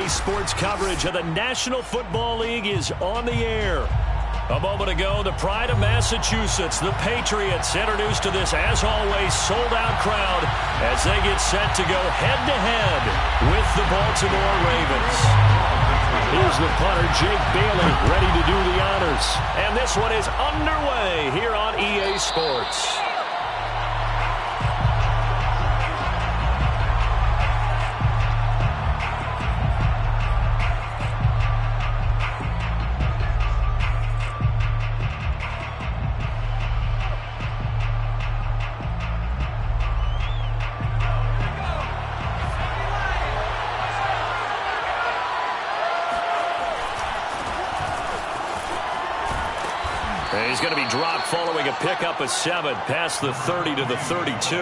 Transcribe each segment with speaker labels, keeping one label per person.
Speaker 1: EA Sports coverage of the National Football League is on the air. A moment ago, the pride of Massachusetts, the Patriots, introduced to this, as always, sold-out crowd as they get set to go head-to-head with the Baltimore Ravens. Here's the punter, Jake Bailey, ready to do the honors. And this one is underway here on EA Sports. He's going to be dropped following a pickup of 7 past the 30 to the 32.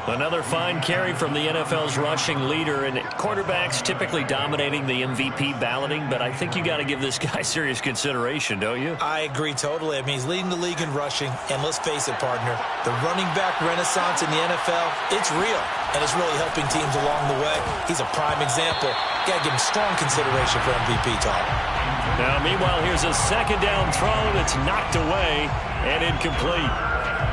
Speaker 1: Another fine carry from the NFL's rushing leader, and quarterbacks typically dominating the MVP balloting, but I think you got to give this guy serious consideration, don't you?
Speaker 2: I agree totally. I mean, he's leading the league in rushing, and let's face it, partner, the running back renaissance in the NFL, it's real, and it's really helping teams along the way. He's a prime example. Got to give him strong consideration for MVP talk.
Speaker 1: Now, meanwhile, here's a second down throw that's knocked away and incomplete.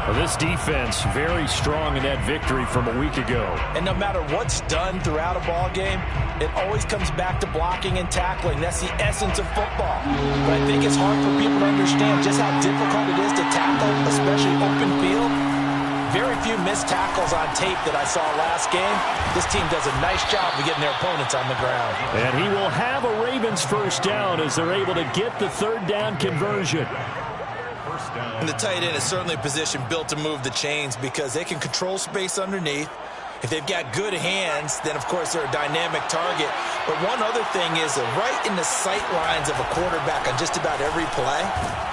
Speaker 1: Well, this defense very strong in that victory from a week ago.
Speaker 2: And no matter what's done throughout a ball game, it always comes back to blocking and tackling. That's the essence of football. But I think it's hard for people to understand just how difficult it is to tackle, especially open field. Very few missed tackles on tape that I saw last game. This team does a nice job of getting their opponents on the ground.
Speaker 1: And he will have a Ravens first down as they're able to get the third down conversion.
Speaker 2: And the tight end is certainly a position built to move the chains because they can control space underneath. If they've got good hands, then, of course, they're a dynamic target. But one other thing is they're right in the sight lines of a quarterback on just about every play.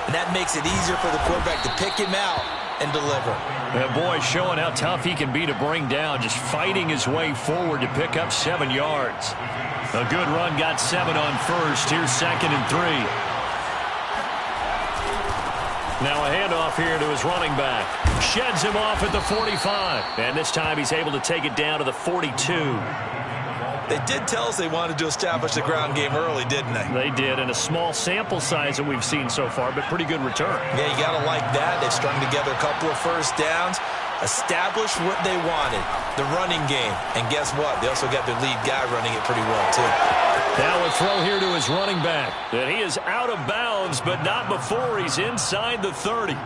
Speaker 2: And that makes it easier for the quarterback to pick him out and deliver.
Speaker 1: That boy showing how tough he can be to bring down, just fighting his way forward to pick up 7 yards. A good run, got 7 on first. Here's 2nd and 3. Now a handoff here to his running back. Sheds him off at the 45. And this time he's able to take it down to the 42.
Speaker 2: They did tell us they wanted to establish the ground game early, didn't they?
Speaker 1: They did, and a small sample size that we've seen so far, but pretty good return.
Speaker 2: Yeah, you got to like that. They've strung together a couple of first downs, established what they wanted, the running game. And guess what? They also got their lead guy running it pretty well, too.
Speaker 1: Now a throw here to his running back. And he is out of bounds, but not before he's inside the 30.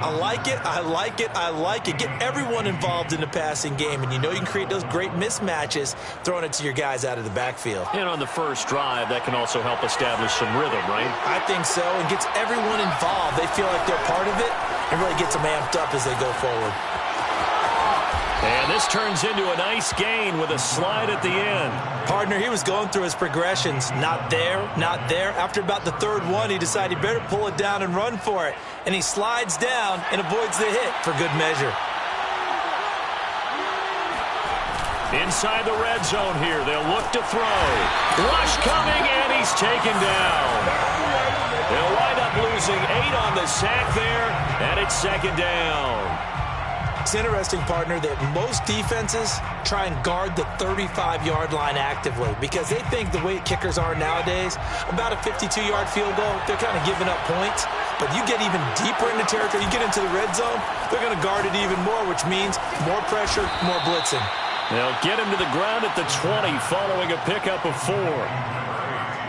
Speaker 2: I like it, I like it, I like it. Get everyone involved in the passing game, and you know you can create those great mismatches throwing it to your guys out of the backfield.
Speaker 1: And on the first drive, that can also help establish some rhythm, right?
Speaker 2: I think so, and gets everyone involved. They feel like they're part of it, and really gets them amped up as they go forward.
Speaker 1: And this turns into a nice gain with a slide at the end.
Speaker 2: Partner, he was going through his progressions. Not there, not there. After about the third one, he decided he better pull it down and run for it. And he slides down and avoids the hit for good measure.
Speaker 1: Inside the red zone here, they'll look to throw. Rush coming, and he's taken down. They'll wind up losing 8 on the sack there, and it's 2nd down.
Speaker 2: It's interesting, partner, that most defenses try and guard the 35-yard line actively because they think the way kickers are nowadays, about a 52-yard field goal, they're kind of giving up points. But you get even deeper in the territory, you get into the red zone, they're going to guard it even more, which means more pressure, more blitzing.
Speaker 1: They'll get him to the ground at the 20 following a pickup of 4.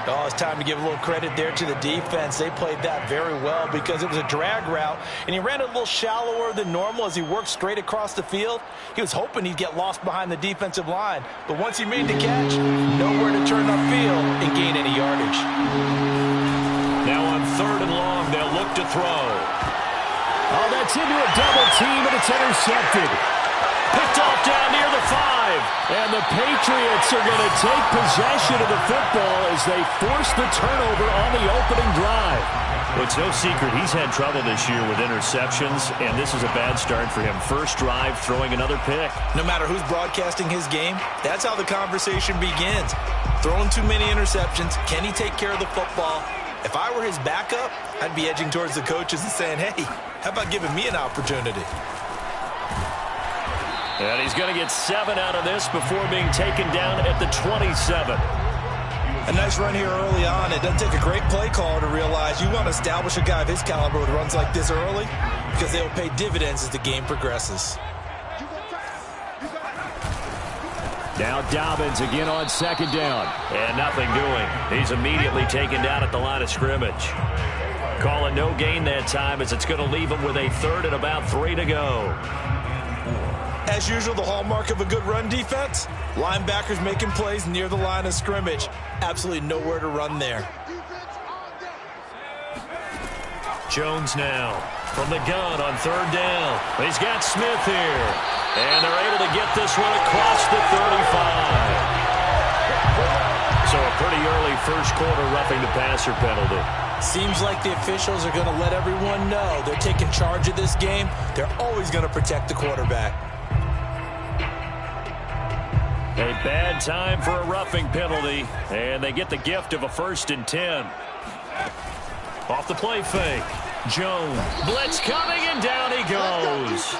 Speaker 2: Oh, it's time to give a little credit there to the defense. They played that very well because it was a drag route, and he ran a little shallower than normal as he worked straight across the field. He was hoping he'd get lost behind the defensive line, but once he made the catch, nowhere to turn upfield and gain any yardage.
Speaker 1: Now on 3rd and long, they'll look to throw. Oh, that's into a double team, and it's intercepted. Picked off down near the 5. And the Patriots are going to take possession of the football as they force the turnover on the opening drive. Well, it's no secret he's had trouble this year with interceptions, and this is a bad start for him. First drive, throwing another pick.
Speaker 2: No matter who's broadcasting his game, that's how the conversation begins. Throwing too many interceptions, can he take care of the football? If I were his backup, I'd be edging towards the coaches and saying, hey, how about giving me an opportunity?
Speaker 1: And he's going to get 7 out of this before being taken down at the 27.
Speaker 2: A nice run here early on. It doesn't take a great play caller to realize you want to establish a guy of his caliber with runs like this early because they will pay dividends as the game progresses.
Speaker 1: Now Dobbins again on 2nd down. And nothing doing. He's immediately taken down at the line of scrimmage. Calling no gain that time as it's going to leave him with a 3rd and about 3 to go.
Speaker 2: As usual, the hallmark of a good run defense, linebackers making plays near the line of scrimmage. Absolutely nowhere to run there.
Speaker 1: Jones now from the gun on 3rd down. He's got Smith here. And they're able to get this one across the 35. So a pretty early first quarter roughing the passer penalty.
Speaker 2: Seems like the officials are going to let everyone know they're taking charge of this game. They're always going to protect the quarterback.
Speaker 1: A bad time for a roughing penalty, and they get the gift of a 1st and 10. Off the play fake. Jones. Blitz coming, and down he goes.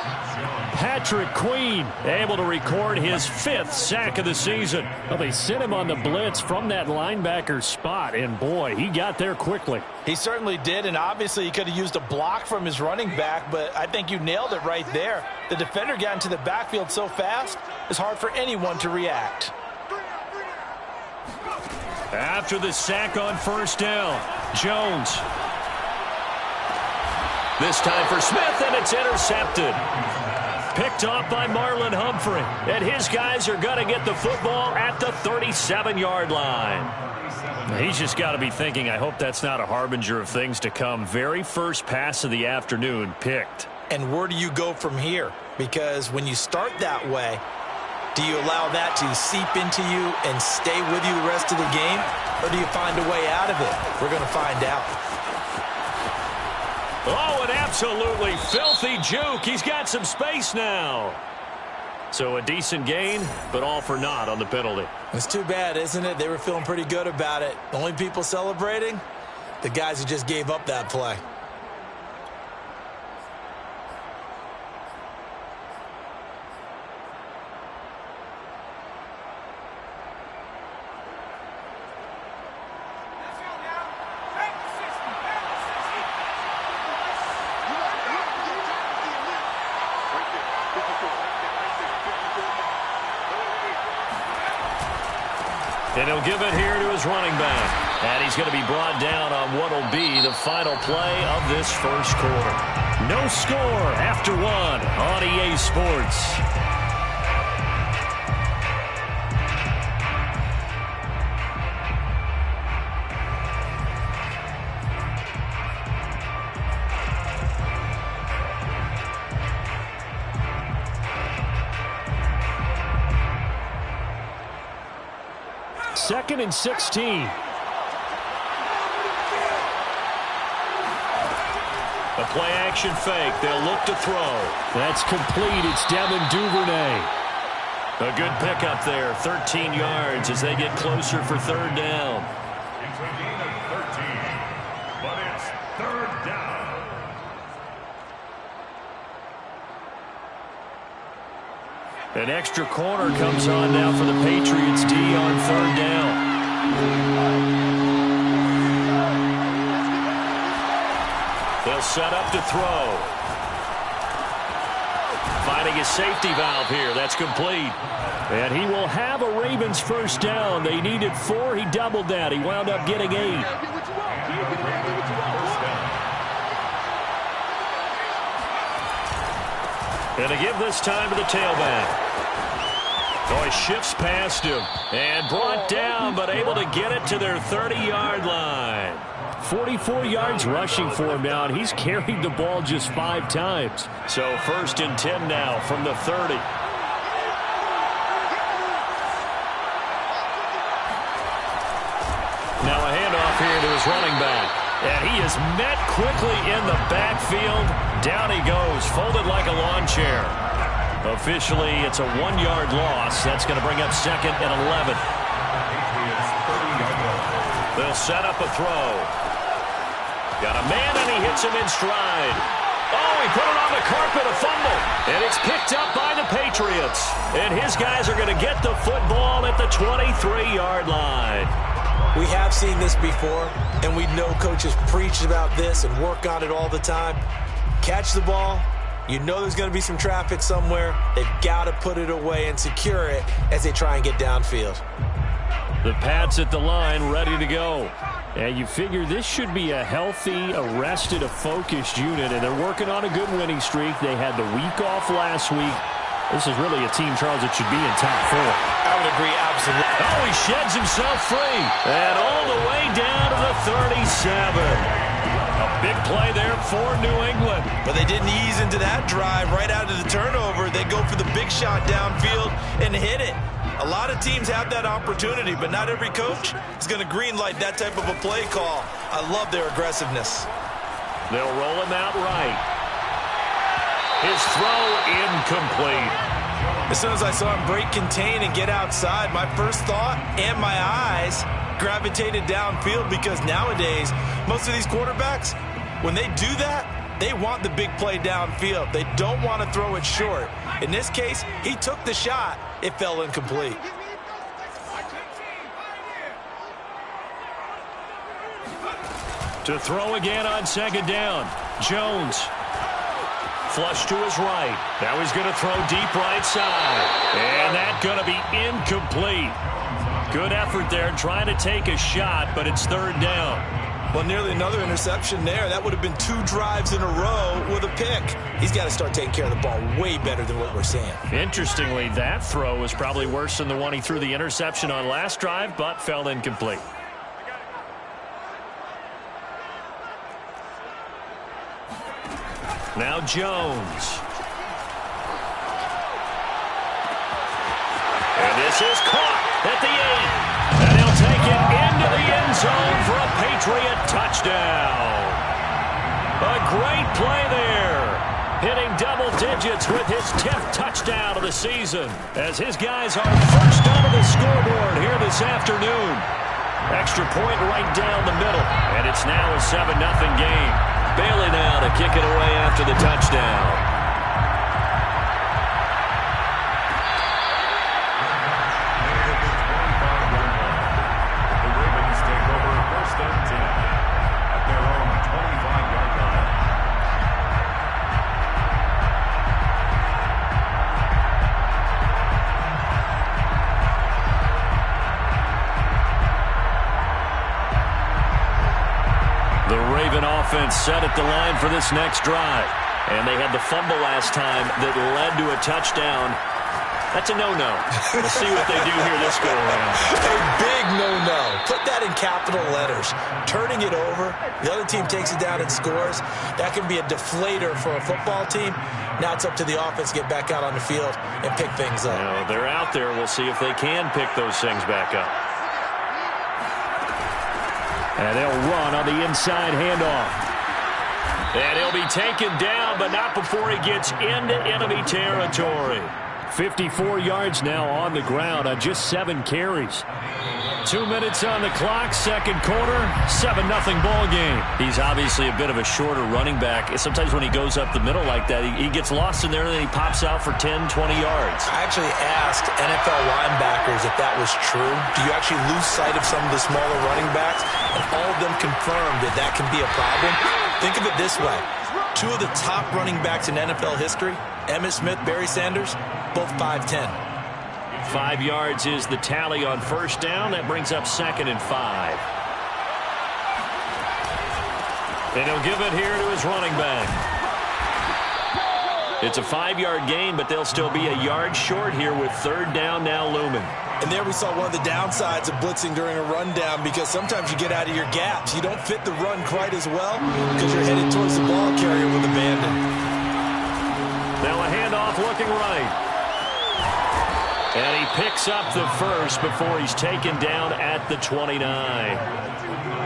Speaker 1: Patrick Queen able to record his 5th sack of the season. Well, they sent him on the blitz from that linebacker spot, and boy, he got there quickly.
Speaker 2: He certainly did, and obviously he could have used a block from his running back, but I think you nailed it right there. The defender got into the backfield so fast, it's hard for anyone to react.
Speaker 1: After the sack on 1st down, Jones. This time for Smith, and it's intercepted. Picked off by Marlon Humphrey. And his guys are going to get the football at the 37-yard line. He's just got to be thinking, I hope that's not a harbinger of things to come. Very first pass of the afternoon picked.
Speaker 2: And where do you go from here? Because when you start that way, do you allow that to seep into you and stay with you the rest of the game? Or do you find a way out of it? We're going to find out.
Speaker 1: Oh, an absolutely filthy juke. He's got some space now. So a decent gain, but all for naught on the penalty.
Speaker 2: It's too bad, isn't it? They were feeling pretty good about it. The only people celebrating, the guys who just gave up that play.
Speaker 1: And he'll give it here to his running back. And he's going to be brought down on what will be the final play of this first quarter. No score after 1 on EA Sports. Second and 16. A play-action fake. They'll look to throw. That's complete. It's Devin Duvernay. A good pickup there. 13 yards as they get closer for 3rd down.
Speaker 3: It's a gain of 13, but it's 3rd down.
Speaker 1: An extra corner comes on now for the Patriots D on 3rd down. They'll set up to throw. Finding his safety valve here. That's complete. And he will have a Ravens 1st down. They needed 4. He doubled that. He wound up getting 8. And to give this time to the tailback. Oh, he shifts past him and brought down, but able to get it to their 30-yard line. 44 yards rushing for him now, and he's carried the ball just 5 times. So 1st and 10 now from the 30. Now a handoff here to his running back. And he is met quickly in the backfield. Down he goes, folded like a lawn chair. Officially, it's a 1-yard loss. That's going to bring up 2nd and 11. They'll set up a throw. Got a man, and he hits him in stride. Oh, he put it on the carpet, a fumble. And it's picked up by the Patriots. And his guys are going to get the football at the 23-yard line.
Speaker 2: We have seen this before, and we know coaches preach about this and work on it all the time. Catch the ball. You know there's going to be some traffic somewhere. They've got to put it away and secure it as they try and get downfield.
Speaker 1: The Pats at the line, ready to go. And you figure this should be a healthy, arrested, a focused unit, and they're working on a good winning streak. They had the week off last week. This is really a team, Charles, that should be in top 4.
Speaker 2: I would agree, absolutely.
Speaker 1: Oh, he sheds himself free. And all the way down to the 37. A big play there for New England.
Speaker 2: But they didn't ease into that drive right out of the turnover. They go for the big shot downfield and hit it. A lot of teams have that opportunity, but not every coach is going to greenlight that type of a play call. I love their aggressiveness.
Speaker 1: They'll roll him out right. His throw incomplete.
Speaker 2: As soon as I saw him break contain and get outside, my first thought and my eyes gravitated downfield, because nowadays, most of these quarterbacks, when they do that, they want the big play downfield. They don't want to throw it short. In this case, he took the shot. It fell incomplete.
Speaker 1: To throw again on second down. Jones. Flush to his right. Now he's going to throw deep right side. And that's going to be incomplete. Good effort there trying to take a shot, but it's third down.
Speaker 2: Well, nearly another interception there. That would have been 2 drives in a row with a pick. He's got to start taking care of the ball way better than what we're seeing.
Speaker 1: Interestingly, that throw was probably worse than the one he threw the interception on last drive, but fell incomplete. Now Jones. And this is caught at the 8. And he'll take it into the end zone for a Patriot touchdown. A great play there. Hitting double digits with his 10th touchdown of the season, as his guys are first onto the scoreboard here this afternoon. Extra point right down the middle, and it's now a 7-0 game. Bailey now to kick it away after the touchdown. Offense set at the line for this next drive. And they had the fumble last time that led to a touchdown. That's a no-no. We'll see what they do here this go-around.
Speaker 2: A big no-no. Put that in capital letters. Turning it over, the other team takes it down and scores. That can be a deflator for a football team. Now it's up to the offense to get back out on the field and pick things up.
Speaker 1: Now, they're out there. We'll see if they can pick those things back up. And they'll run on the inside handoff. And he'll be taken down, but not before he gets into enemy territory. 54 yards now on the ground on just 7 carries. 2 minutes on the clock, second quarter, 7-0 ball game. He's obviously a bit of a shorter running back. Sometimes when he goes up the middle like that, he gets lost in there and then he pops out for 10, 20 yards.
Speaker 2: I actually asked NFL linebackers if that was true. Do you actually lose sight of some of the smaller running backs? And all of them confirmed that that can be a problem. Think of it this way. 2 of the top running backs in NFL history, Emmitt Smith, Barry Sanders, both 5'10".
Speaker 1: 5 yards is the tally on first down. That brings up 2nd and 5. And he'll give it here to his running back. It's a 5-yard gain, but they'll still be a yard short here with third down now looming.
Speaker 2: And there we saw one of the downsides of blitzing during a rundown, because sometimes you get out of your gaps. You don't fit the run quite as well because you're headed towards the ball carrier with abandon.
Speaker 1: Now a handoff looking right. And he picks up the first before he's taken down at the 29.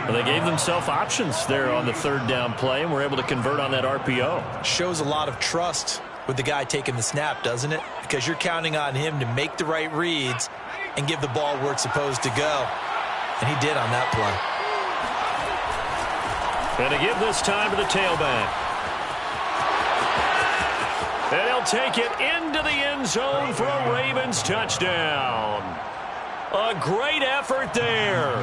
Speaker 1: Well, they gave themselves options there on the third down play and were able to convert on that RPO.
Speaker 2: Shows a lot of trust with the guy taking the snap, doesn't it? Because you're counting on him to make the right reads and give the ball where it's supposed to go. And he did on that play.
Speaker 1: And to give this time to the tailback. will take it into the end zone for a Ravens touchdown. A great effort there.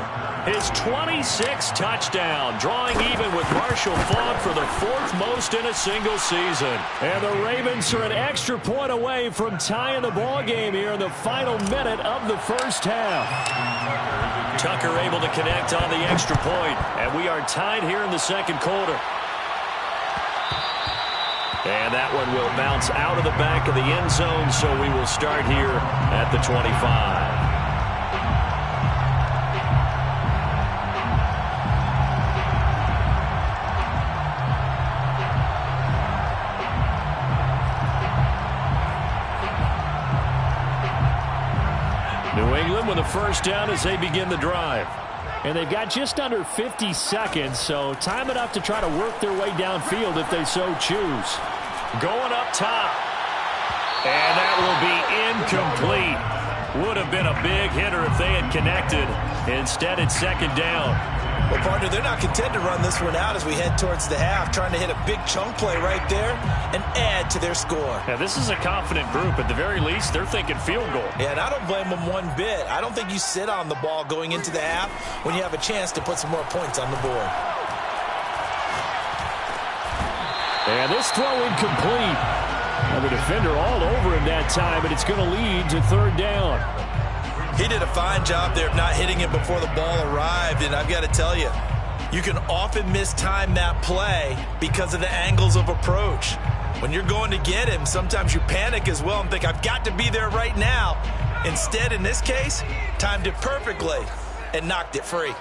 Speaker 1: His 26th touchdown, drawing even with Marshall Faulk for the 4th most in a single season. And the Ravens are an extra point away from tying the ball game here in the final minute of the first half. Tucker able to connect on the extra point, and we are tied here in the second quarter. And that one will bounce out of the back of the end zone, so we will start here at the 25. New England with a first down as they begin the drive. And they've got just under 50 seconds, so time enough to try to work their way downfield if they so choose. Going up top. And that will be incomplete. Would have been a big hitter if they had connected. Instead, it's second down.
Speaker 2: Well, partner, they're not content to run this one out as we head towards the half, trying to hit a big chunk play right there and add to their score.
Speaker 1: Now, this is a confident group. At the very least, they're thinking field goal.
Speaker 2: Yeah, and I don't blame them one bit. I don't think you sit on the ball going into the half when you have a chance to put some more points on the board.
Speaker 1: And this throw incomplete. And the defender all over him that time, but it's going to lead to third down.
Speaker 2: He did a fine job there of not hitting it before the ball arrived, and I've got to tell you, you can often mistime that play because of the angles of approach. When you're going to get him, sometimes you panic as well and think, I've got to be there right now. Instead, in this case, timed it perfectly and knocked it free.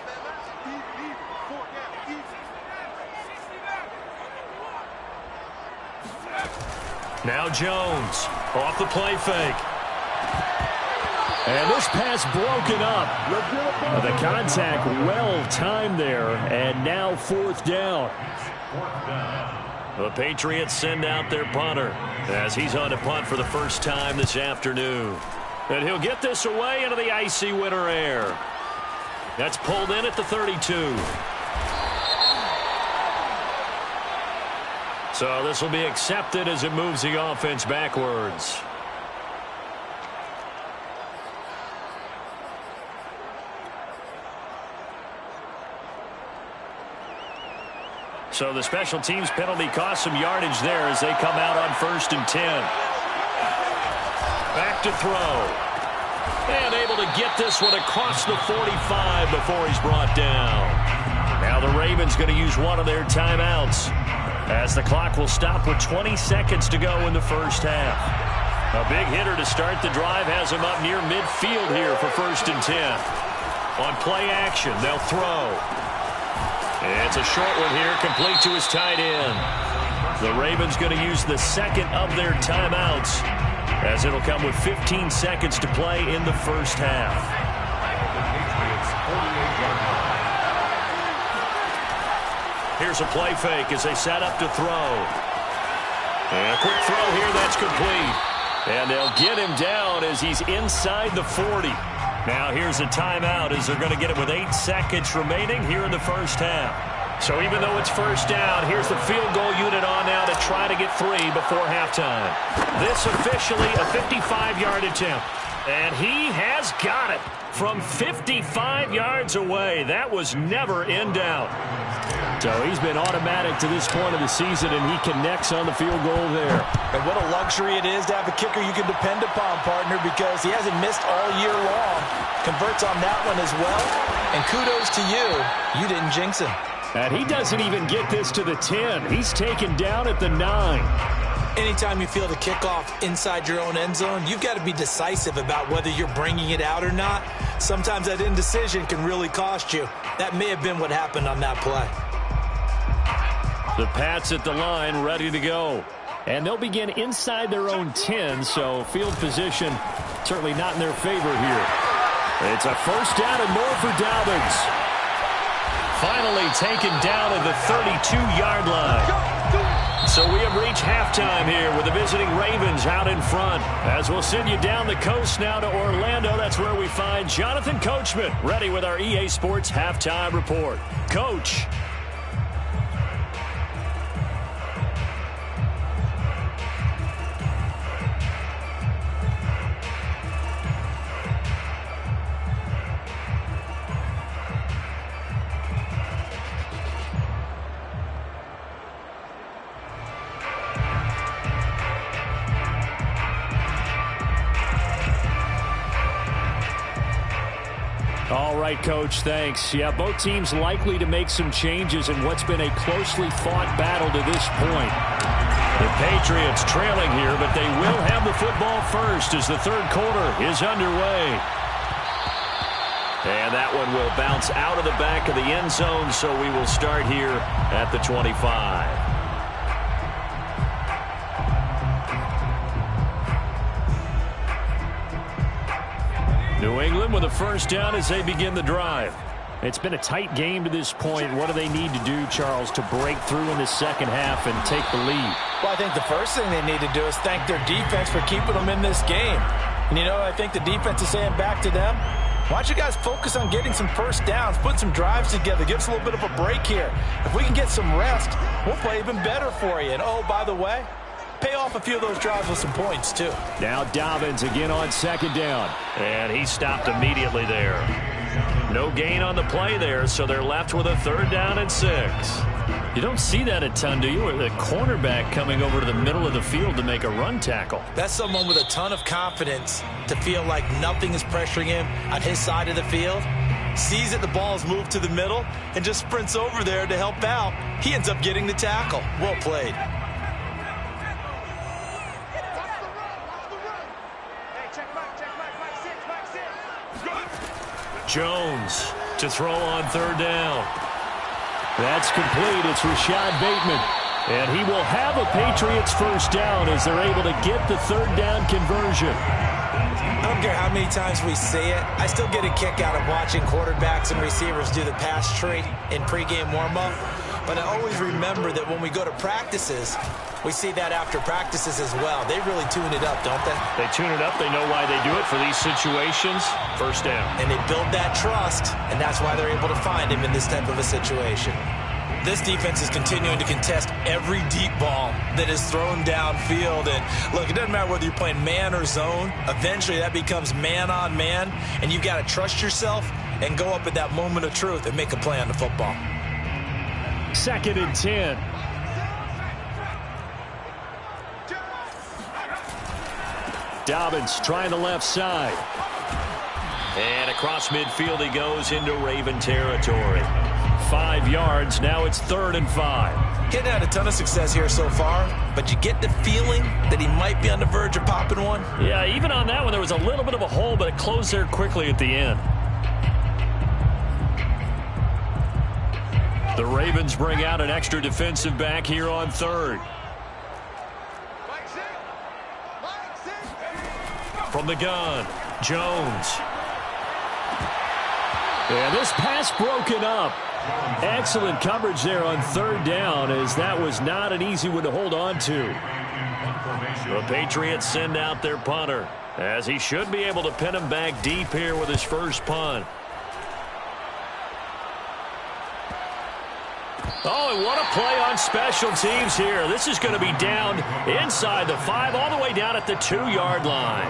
Speaker 1: Now Jones off the play fake. And this pass broken up. The contact well timed there, and now fourth down. The Patriots send out their punter as he's on to punt for the first time this afternoon. And he'll get this away into the icy winter air. That's pulled in at the 32. So this will be accepted as it moves the offense backwards. So the special teams penalty cost some yardage there as they come out on 1st and 10. Back to throw. And able to get this one across the 45 before he's brought down. Now the Ravens going to use one of their timeouts as the clock will stop with 20 seconds to go in the first half. A big hitter to start the drive has him up near midfield here for 1st and 10. On play action, they'll throw. It's a short one here, complete to his tight end. The Ravens going to use the second of their timeouts as it'll come with 15 seconds to play in the first half. Here's a play fake as they set up to throw. And a quick throw here, that's complete. And they'll get him down as he's inside the 40. Now here's a timeout as they're going to get it with 8 seconds remaining here in the first half. So even though it's first down, here's the field goal unit on now to try to get 3 before halftime. This officially a 55-yard attempt. And he has got it from 55 yards away. That was never in doubt. So he's been automatic to this point of the season, and he connects on the field goal there.
Speaker 2: And what a luxury it is to have a kicker you can depend upon, partner, because he hasn't missed all year long. Converts on that one as well. And kudos to you. You didn't jinx him.
Speaker 1: And he doesn't even get this to the 10. He's taken down at the 9.
Speaker 2: Anytime you field a kickoff inside your own end zone, you've got to be decisive about whether you're bringing it out or not. Sometimes that indecision can really cost you. That may have been what happened on that play.
Speaker 1: The Pats at the line, ready to go. And they'll begin inside their own 10, so field position certainly not in their favor here. It's a first down and more for Dobbins. Finally taken down at the 32-yard line. So we have reached halftime here with the visiting Ravens out in front. As we'll send you down the coast now to Orlando, that's where we find Jonathan Coachman, ready with our EA Sports Halftime Report. Coach. right, Coach. Thanks. Yeah, both teams likely to make some changes in what's been a closely fought battle to this point. The Patriots trailing here, but they will have the football first as the third quarter is underway. And that one will bounce out of the back of the end zone, so we will start here at the 25. New England with a first down as they begin the drive. It's been a tight game to this point. What do they need to do, Charles, to break through in the second half and take the lead?
Speaker 2: Well, I think the first thing they need to do is thank their defense for keeping them in this game. And you know what I think the defense is saying back to them? Why don't you guys focus on getting some first downs, put some drives together, give us a little bit of a break here. If we can get some rest, we'll play even better for you. And, oh, by the way, pay off a few of those drives with some points, too.
Speaker 1: Now Dobbins again on second down. And he stopped immediately there. No gain on the play there, so they're left with a third down and 6. You don't see that a ton, do you? Or the cornerback coming over to the middle of the field to make a run tackle.
Speaker 2: That's someone with a ton of confidence to feel like nothing is pressuring him on his side of the field. Sees that the ball is moved to the middle and just sprints over there to help out. He ends up getting the tackle. Well played.
Speaker 1: Jones to throw on third down. That's complete. It's Rashad Bateman. And he will have a Patriots first down as they're able to get the third down conversion.
Speaker 2: I don't care how many times we say it. I still get a kick out of watching quarterbacks and receivers do the pass tree in pregame warm-up. But I always remember that when we go to practices, we see that after practices as well. They really tune it up, don't they?
Speaker 1: They tune it up. They know why they do it for these situations. First down.
Speaker 2: And they build that trust, and that's why they're able to find him in this type of a situation. This defense is continuing to contest every deep ball that is thrown downfield. And look, it doesn't matter whether you're playing man or zone. Eventually that becomes man on man, and you've got to trust yourself and go up at that moment of truth and make a play on the football.
Speaker 1: 2nd and 10. Dobbins trying the left side. And across midfield he goes into Raven territory. 5 yards. Now it's 3rd and 5.
Speaker 2: Getting had a ton of success here so far, but you get the feeling that he might be on the verge of popping one.
Speaker 1: Yeah, even on that one there was a little bit of a hole, but it closed there quickly at the end. The Ravens bring out an extra defensive back here on 3rd. From the gun, Jones. And this pass broken up. Excellent coverage there on 3rd down, as that was not an easy one to hold on to. The Patriots send out their punter, as he should be able to pin him back deep here with his first punt. Oh, and what a play on special teams here. This is going to be down inside the 5, all the way down at the 2-yard line.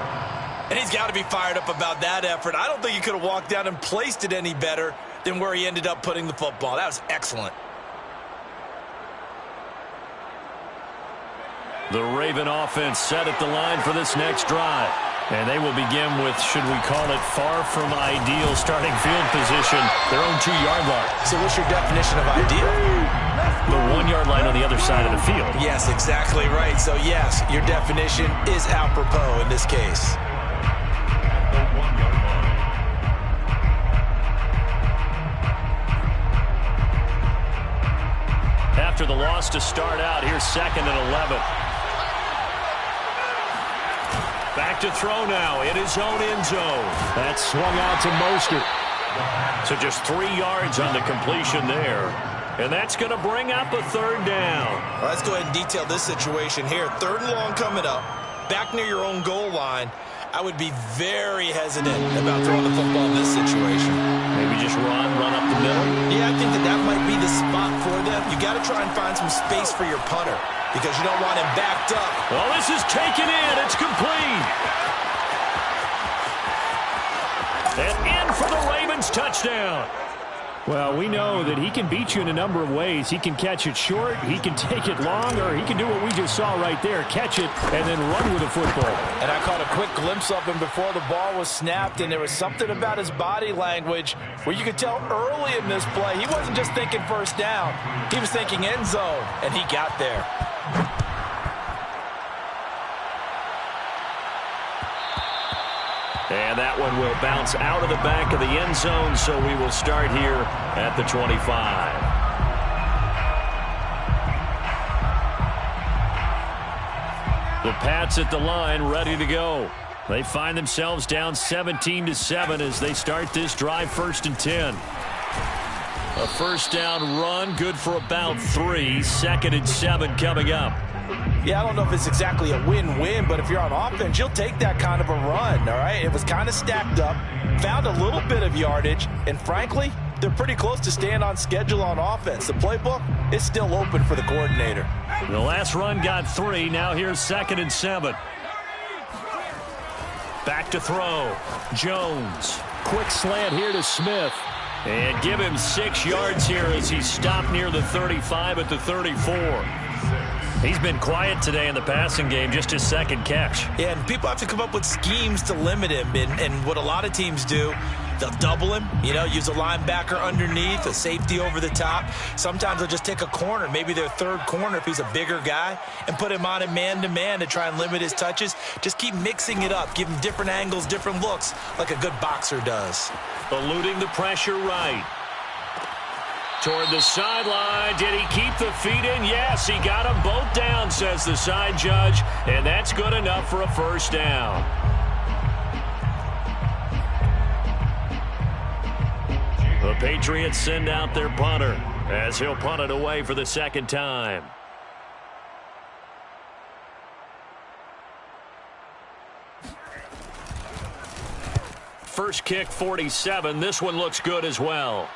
Speaker 2: And he's got to be fired up about that effort. I don't think he could have walked down and placed it any better than where he ended up putting the football. That was excellent.
Speaker 1: The Raven offense set at the line for this next drive. And they will begin with, should we call it, far from ideal starting field position, their own 2-yard line.
Speaker 2: So what's your definition of ideal?
Speaker 1: The 1-yard line on the other side of the field.
Speaker 2: Yes, exactly right. So, yes, your definition is apropos in this case.
Speaker 3: The 1-yard line.
Speaker 1: After the loss to start out, here's 2nd and 11. Back to throw now in his own end zone. That swung out to Mostert. So just 3 yards on the completion there. And that's going to bring up a 3rd down.
Speaker 2: Well, let's go ahead and detail this situation here. 3rd and long coming up. Back near your own goal line. I would be very hesitant about throwing the football in this situation.
Speaker 1: Maybe just run up the middle.
Speaker 2: Yeah, I think that might be the spot for them. You got to try and find some space for your punter, because you don't want him backed up.
Speaker 1: Well, this is taken in. It's complete. And in for the Ravens touchdown. Well, we know that he can beat you in a number of ways. He can catch it short, he can take it long, or he can do what we just saw right there, catch it and then run with the football.
Speaker 2: And I caught a quick glimpse of him before the ball was snapped, and there was something about his body language where you could tell early in this play he wasn't just thinking first down. He was thinking end zone, and he got there.
Speaker 1: And that one will bounce out of the back of the end zone, so we will start here at the 25. The Pats at the line, ready to go. They find themselves down 17-7 as they start this drive, 1st and 10. A first down run, good for about 3. 2nd and 7 coming up.
Speaker 2: Yeah, I don't know if it's exactly a win-win, but if you're on offense, you'll take that kind of a run, all right? It was kind of stacked up, found a little bit of yardage, and frankly, they're pretty close to staying on schedule on offense. The playbook is still open for the coordinator.
Speaker 1: The last run got 3. Now here's 2nd and 7. Back to throw. Jones. Quick slant here to Smith. And give him 6 yards here as he stopped near the 35 at the 34. He's been quiet today in the passing game, just his 2nd catch.
Speaker 2: Yeah, and people have to come up with schemes to limit him. And what a lot of teams do, they'll double him, use a linebacker underneath, a safety over the top. Sometimes they'll just take a corner, maybe their 3rd corner if he's a bigger guy, and put him on a man-to-man to try and limit his touches. Just keep mixing it up, give him different angles, different looks, like a good boxer does.
Speaker 1: Eluding the pressure right. Toward the sideline. Did he keep the feet in? Yes, he got them both down, says the side judge, and that's good enough for a first down. The Patriots send out their punter as he'll punt it away for the 2nd time. First kick, 47. This one looks good as well.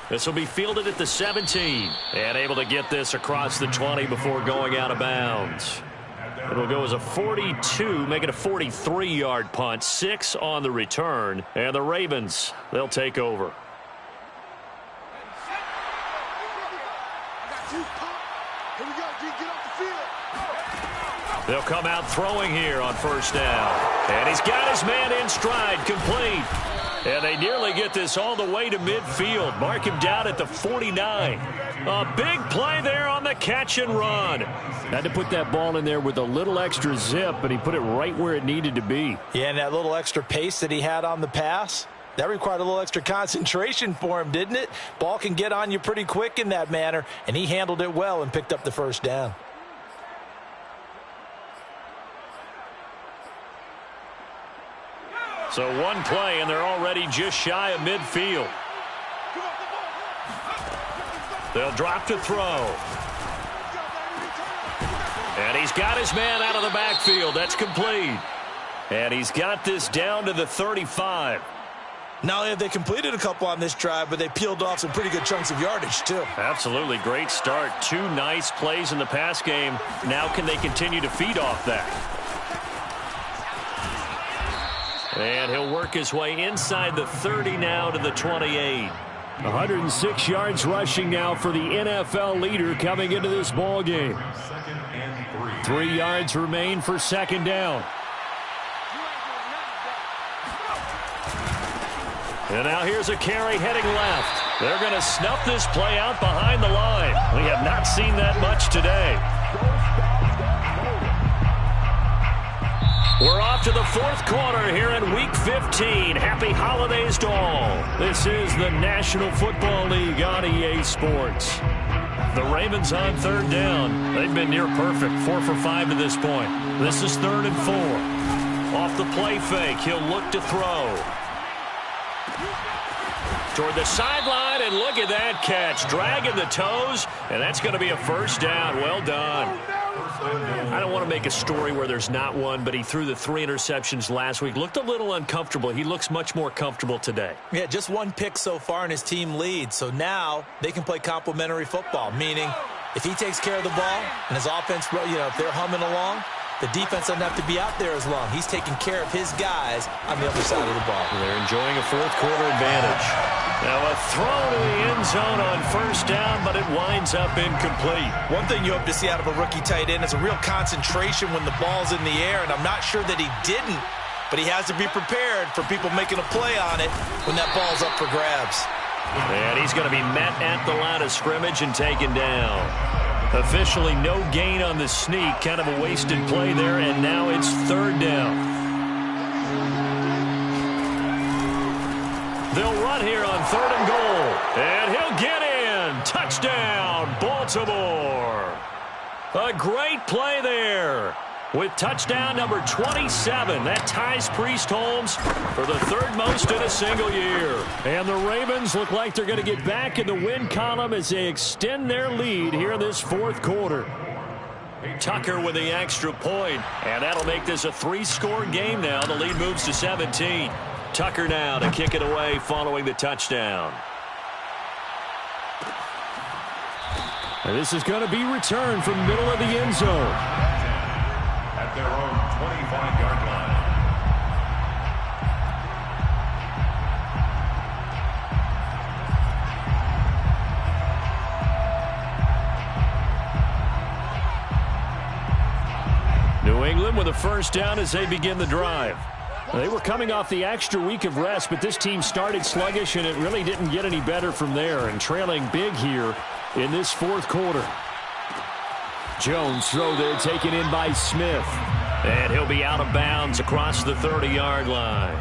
Speaker 1: This will be fielded at the 17 and able to get this across the 20 before going out of bounds. It'll go as a 42, make it a 43-yard punt, 6 on the return, and the Ravens, they'll take over. They'll come out throwing here on first down. And he's got his man in stride, complete. And they nearly get this all the way to midfield. Mark him down at the 49. A big play there on the catch and run. Had to put that ball in there with a little extra zip, but he put it right where it needed to be.
Speaker 2: Yeah, and that little extra pace that he had on the pass, that required a little extra concentration for him, didn't it? Ball can get on you pretty quick in that manner, and he handled it well and picked up the first down.
Speaker 1: So one play, and they're already just shy of midfield. They'll drop to throw. And he's got his man out of the backfield. That's complete. And he's got this down to the 35.
Speaker 2: Not only have they completed a couple on this drive, but they peeled off some pretty good chunks of yardage, too.
Speaker 1: Absolutely. Great start. 2 nice plays in the pass game. Now can they continue to feed off that? And he'll work his way inside the 30 now to the 28. 106 yards rushing now for the NFL leader coming into this ball game. 3 yards remain for 2nd down. And now here's a carry heading left. They're going to snuff this play out behind the line. We have not seen that much today. We're off to the 4th quarter here in Week 15. Happy holidays to all. This is the National Football League on EA Sports. The Ravens on 3rd down. They've been near perfect, 4 for 5 to this point. This is 3rd and 4. Off the play fake, he'll look to throw. Toward the sideline, and look at that catch. Dragging the toes, and that's going to be a first down. Well done. I don't want to make a story where there's not one, but he threw the 3 interceptions last week. Looked a little uncomfortable. He looks much more comfortable today.
Speaker 2: Yeah, just 1 pick so far in his team lead. So now they can play complementary football, meaning if he takes care of the ball and his offense, if they're humming along, the defense doesn't have to be out there as long. He's taking care of his guys on the other side of the ball.
Speaker 1: They're enjoying a 4th quarter advantage. Now a throw to the end zone on first down, but it winds up incomplete.
Speaker 2: One thing you hope to see out of a rookie tight end is a real concentration when the ball's in the air, and I'm not sure that he didn't, but he has to be prepared for people making a play on it when that ball's up for grabs.
Speaker 1: And he's going to be met at the line of scrimmage and taken down. Officially no gain on the sneak, kind of a wasted play there, and now it's third down. They'll run here on third and goal. And he'll get in. Touchdown, Baltimore. A great play there. With touchdown number 27, that ties Priest Holmes for the third most in a single year. And the Ravens look like they're going to get back in the win column as they extend their lead here in this fourth quarter. Tucker with the extra point, and that'll make this a three-score game now. The lead moves to 17. Tucker now to kick it away following the touchdown. And this is going to be returned from middle of the end zone.
Speaker 3: At their own 25-yard line.
Speaker 1: New England with a first down as they begin the drive. They were coming off the extra week of rest, but this team started sluggish, and it really didn't get any better from there, and trailing big here in this fourth quarter. Jones throw there taken in by Smith, and he'll be out of bounds across the 30-yard line.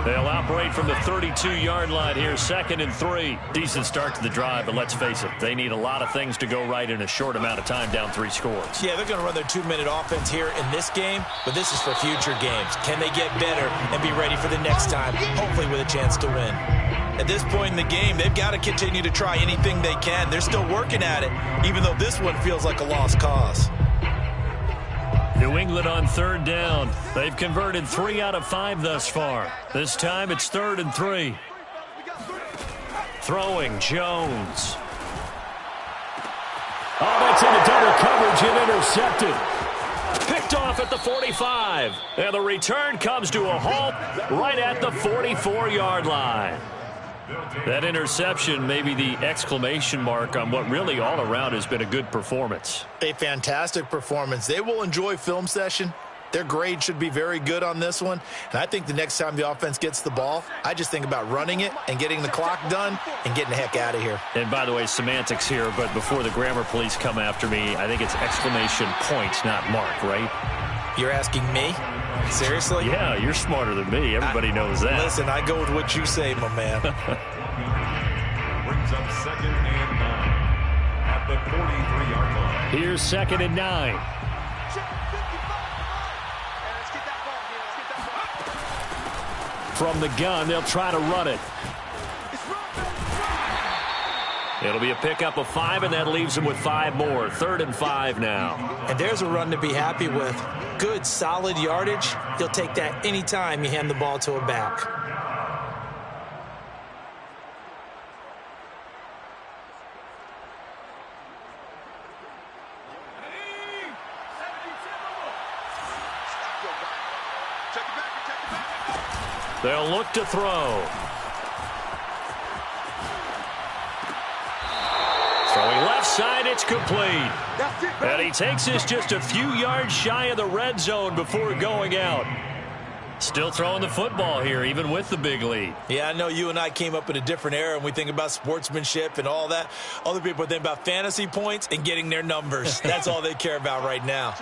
Speaker 1: They'll operate from the 32-yard line here, 2nd and 3.
Speaker 4: Decent start to the drive, but let's face it, they need a lot of things to go right in a short amount of time, down 3 scores.
Speaker 2: Yeah, they're going to run their 2-minute offense here in this game, but this is for future games. Can they get better and be ready for the next time, hopefully with a chance to win? At this point in the game, they've got to continue to try anything they can. They're still working at it, even though this one feels like a lost cause.
Speaker 1: New England on third down. They've converted 3 out of 5 thus far. This time it's 3rd and 3. Throwing Jones. Oh, that's into double coverage and intercepted. Picked off at the 45. And the return comes to a halt right at the 44-yard line. That interception may be the exclamation mark on what really all around has been a good performance.
Speaker 2: A fantastic performance. They will enjoy film session. Their grade should be very good on this one. And I think the next time the offense gets the ball, I just think about running it and getting the clock done and getting the heck out of here.
Speaker 1: And by the way, semantics here, but before the grammar police come after me, I think it's exclamation point, not mark, right?
Speaker 2: You're asking me? Seriously?
Speaker 1: Yeah, you're smarter than me. Everybody knows that.
Speaker 2: Listen, I go with what you say, my man.
Speaker 3: Brings up 2nd and 9 at the 43-yard line.
Speaker 1: Here's 2nd and 9. From the gun, they'll try to run it. It'll be a pickup of 5, and that leaves them with 5 more. 3rd and 5 now.
Speaker 2: And there's a run to be happy with. Good, solid yardage. You'll take that anytime you hand the ball to a back.
Speaker 1: They'll look to throw. Throwing left side, it's complete. And he takes this just a few yards shy of the red zone before going out. Still throwing the football here, even with the big lead.
Speaker 2: Yeah, I know you and I came up in a different era, and we think about sportsmanship and all that. Other people think about fantasy points and getting their numbers. That's all they care about right now.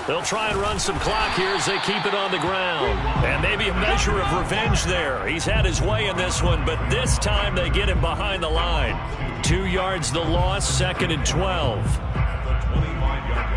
Speaker 1: They'll try and run some clock here as they keep it on the ground. And maybe a measure of revenge there. He's had his way in this one, but this time they get him behind the line. 2 yards the loss, 2nd and 12.
Speaker 3: The 25-yard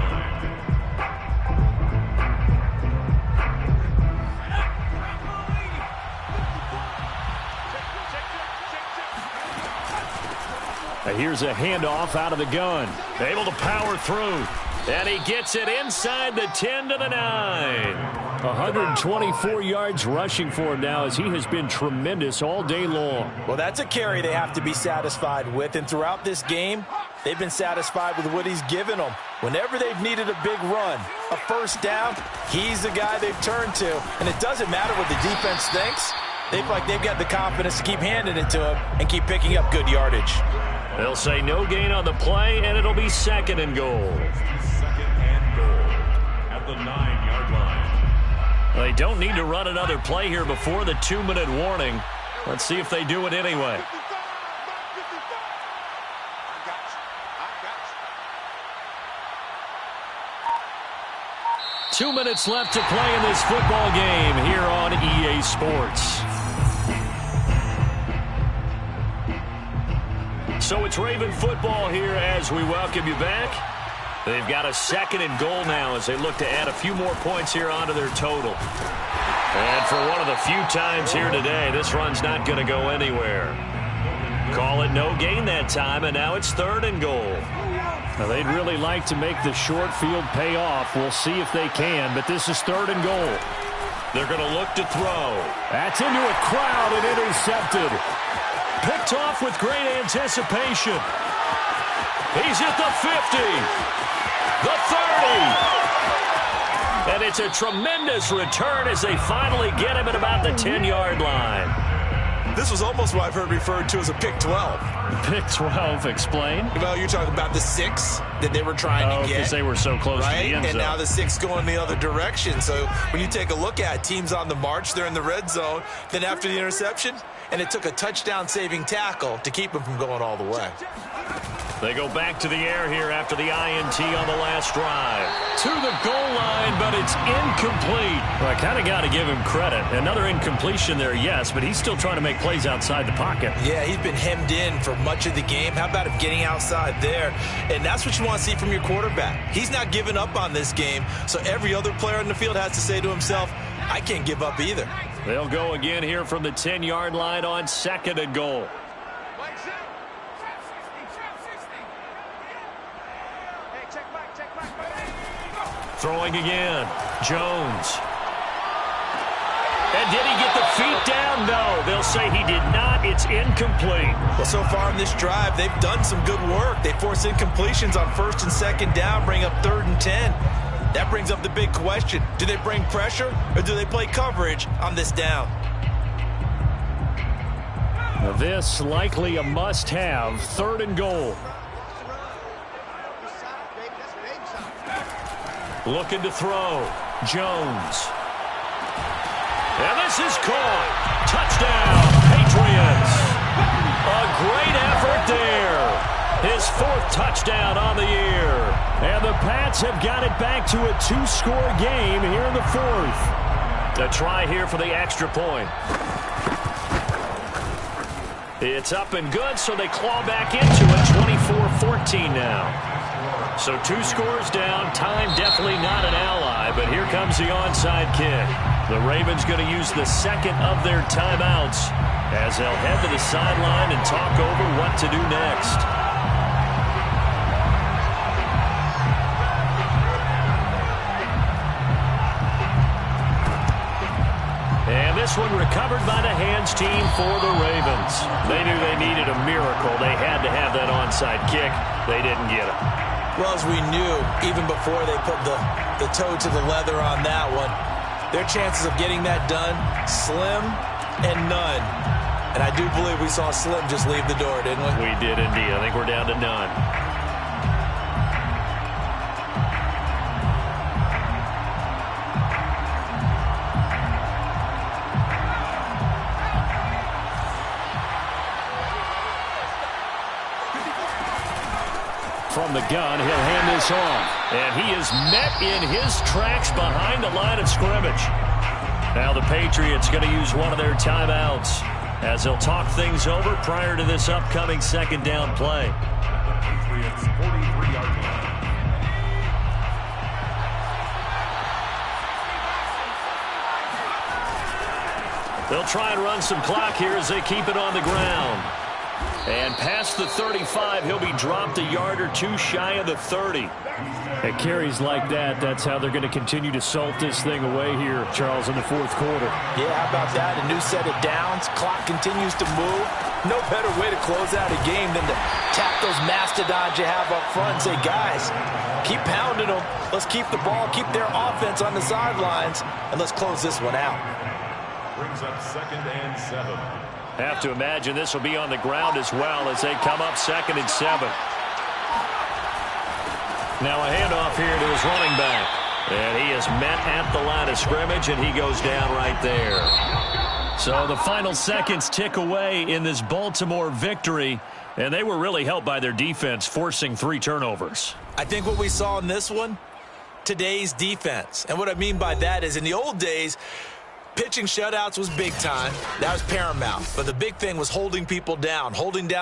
Speaker 1: line. Here's a handoff out of the gun. Able to power through. And he gets it inside the 10 to the 9. 124 yards rushing for him now as he has been tremendous all day long.
Speaker 2: Well, that's a carry they have to be satisfied with. And throughout this game, They've been satisfied with what he's given them. Whenever they've needed a big run, a first down, he's the guy they've turned to. And it doesn't matter what the defense thinks. They feel like they've got the confidence to keep handing it to him and keep picking up good yardage.
Speaker 4: They'll say no gain on the play, and it'll be second and goal.
Speaker 3: Second and goal at the 9-yard line.
Speaker 4: They don't need to run another play here before the 2-minute warning. Let's see if they do it anyway. 2 minutes left to play in this football game here on EA Sports. So it's Raven football here as we welcome you back. They've got a second and goal now as they look to add a few more points here onto their total. And for one of the few times here today, this run's not going to go anywhere. Call it no gain that time, and now it's third and goal.
Speaker 1: Now, they'd really like to make the short field pay off. We'll see if they can, but this is third and goal.
Speaker 4: They're going to look to throw.
Speaker 1: That's into a crowd and intercepted. Picked off with great anticipation. He's at the 50, the 30.
Speaker 4: And it's a tremendous return as they finally get him at about the 10-yard line.
Speaker 2: This was almost what I've heard referred to as a pick 12.
Speaker 1: Pick 12, explain.
Speaker 2: Well, you're talking about the 6 that they were trying to get.
Speaker 1: Because they were so close to the end zone.
Speaker 2: And now the 6 going the other direction. So when you take a look at teams on the march, they're in the red zone. Then after the interception, and it took a touchdown-saving tackle to keep them from going all the way.
Speaker 4: They go back to the air here after the INT on the last drive.
Speaker 1: To the goal line, but it's incomplete.
Speaker 4: Well, I kind of got to give him credit. Another incompletion there, yes, but he's still trying to make plays outside the pocket.
Speaker 2: Yeah, he's been hemmed in for much of the game. How about him getting outside there? And that's what you want to see from your quarterback. He's not giving up on this game, so every other player in the field has to say to himself, I can't give up either.
Speaker 4: They'll go again here from the 10-yard line on second and goal. Throwing again. Jones. And did he get the feet down? No. They'll say he did not. It's incomplete.
Speaker 2: Well, so far in this drive, they've done some good work. They force incompletions on first and second down, bring up third and 10. That brings up the big question. Do they bring pressure or do they play coverage on this down?
Speaker 1: Now this likely a must-have. Third and goal.
Speaker 4: Looking to throw. Jones. And this is caught. Touchdown, Patriots. A great effort there. His 4th touchdown on the year.
Speaker 1: And the Pats have got it back to a 2-score game here in the 4th.
Speaker 4: A try here for the extra point. It's up and good, so they claw back into it. 24-14 now. So 2 scores down. Time definitely not an ally, but here comes the onside kick. The Ravens going to use the second of their timeouts as they'll head to the sideline and talk over what to do next. And this one recovered by the hands team for the Ravens. They knew they needed a miracle. They had to have that onside kick. They didn't get it.
Speaker 2: Well, as we knew, even before they put the toe to the leather on that one, their chances of getting that done, slim and none. And I do believe we saw Slim just leave the door, didn't we?
Speaker 4: We did indeed. I think we're down to none.
Speaker 1: From the gun, he'll hand this off.
Speaker 4: And he is met in his tracks behind the line of scrimmage. Now the Patriots going to use one of their timeouts as they'll talk things over prior to this upcoming second down play.
Speaker 3: Patriots 43-yard line.
Speaker 4: They'll try and run some clock here as they keep it on the ground. And past the 35, he'll be dropped a yard or two shy of the 30.
Speaker 1: At carries like that, that's how they're going to continue to salt this thing away here, Charles, in the 4th quarter.
Speaker 2: Yeah, how about that? A new set of downs. Clock continues to move. No better way to close out a game than to tap those mastodons you have up front and say, guys, keep pounding them. Let's keep the ball, keep their offense on the sidelines, and let's close this one out.
Speaker 3: Brings up 2nd and 7.
Speaker 4: Have to imagine this will be on the ground as well as they come up 2nd and 7. Now a handoff here to his running back. And he is met at the line of scrimmage, and he goes down right there. So the final seconds tick away in this Baltimore victory, and they were really helped by their defense, forcing 3 turnovers.
Speaker 2: I think what we saw in this one, today's defense. And what I mean by that is in the old days, pitching shutouts was big time. That was paramount. But the big thing was holding people down, holding down